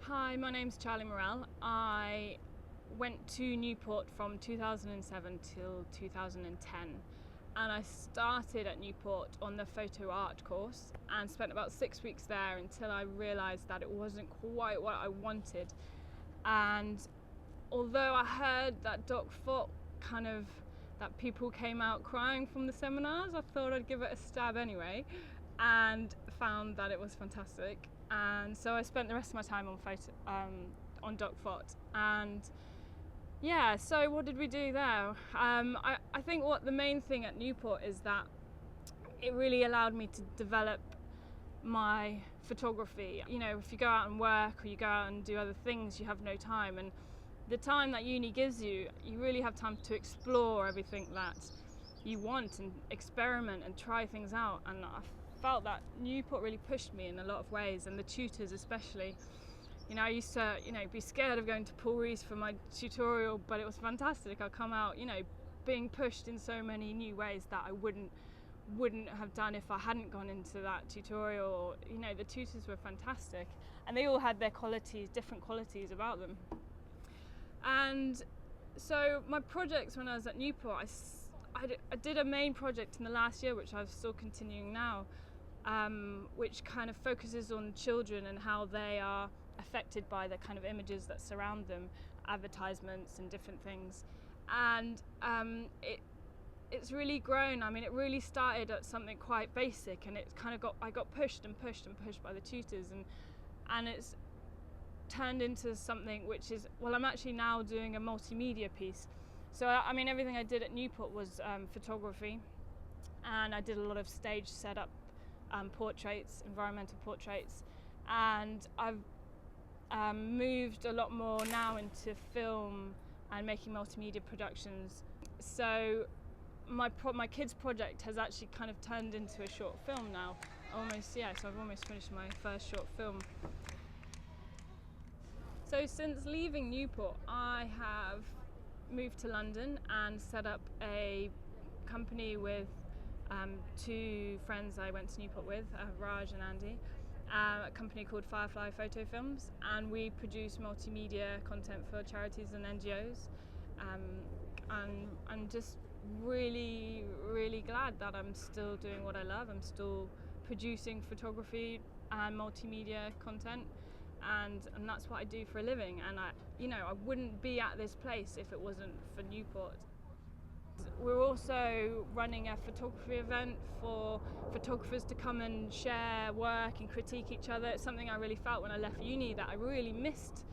Hi, my name's Charley Murrell. I went to Newport from 2007 till 2010, and I started at Newport on the photo art course and spent about 6 weeks there until I realised that it wasn't quite what I wanted. And although I heard that Doc thought that people came out crying from the seminars, I thought I'd give it a stab anyway, and found that it was fantastic. And so I spent the rest of my time on Doc Fort. And yeah, so what did we do there? I think what the main thing at Newport is that it really allowed me to develop my photography. You know, if you go out and work or you go out and do other things, you have no time, and the time that uni gives you, you really have time to explore everything that you want and experiment and try things out. And I felt that Newport really pushed me in a lot of ways, and the tutors especially. You know, I used to, be scared of going to Paul Rees for my tutorial, but it was fantastic. I'd come out, being pushed in so many new ways that I wouldn't have done if I hadn't gone into that tutorial. The tutors were fantastic, and they all had their qualities, different qualities about them. And so my projects when I was at Newport, I did a main project in the last year, which I'm still continuing now, which kind of focuses on children and how they are affected by the kind of images that surround them, advertisements and different things. And it's really grown. I mean, it really started at something quite basic, and I got pushed and pushed and pushed by the tutors, and it's turned into something which is, I'm actually now doing a multimedia piece. So I mean, everything I did at Newport was photography, and I did a lot of stage setup, portraits, environmental portraits, and I've moved a lot more now into film and making multimedia productions. So my kids project has actually kind of turned into a short film now, so I've almost finished my first short film. So since leaving Newport, I have moved to London and set up a company with two friends I went to Newport with, Raj and Andy, a company called Firefly Photo Films, and we produce multimedia content for charities and NGOs. And I'm just really, really glad that I'm still doing what I love. I'm still producing photography and multimedia content, and that's what I do for a living. And I wouldn't be at this place if it wasn't for Newport. We're also running a photography event for photographers to come and share work and critique each other. It's something I really felt when I left uni, that I really missed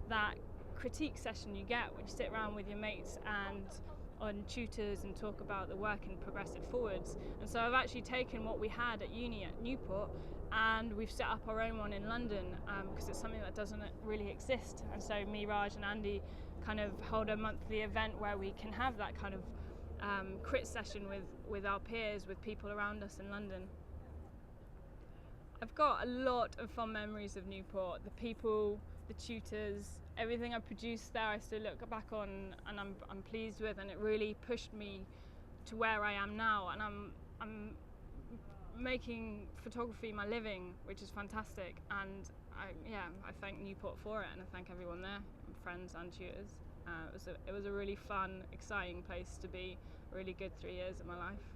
that critique session you get when you sit around with your mates and on tutors and talk about the work and progress it forwards. And so I've actually taken what we had at uni at Newport, and we've set up our own one in London, because it's something that doesn't really exist. And so me, Raj and Andy kind of hold a monthly event where we can have that kind of crit session with our peers, with people around us in London. I've got a lot of fond memories of Newport. The people, the tutors, everything I produced there I still look back on, and I'm pleased with, and it really pushed me to where I am now. And I'm making photography my living, which is fantastic. And I thank Newport for it, and I thank everyone there, friends and tutors. It was a really fun, exciting place to be. Really good 3 years of my life.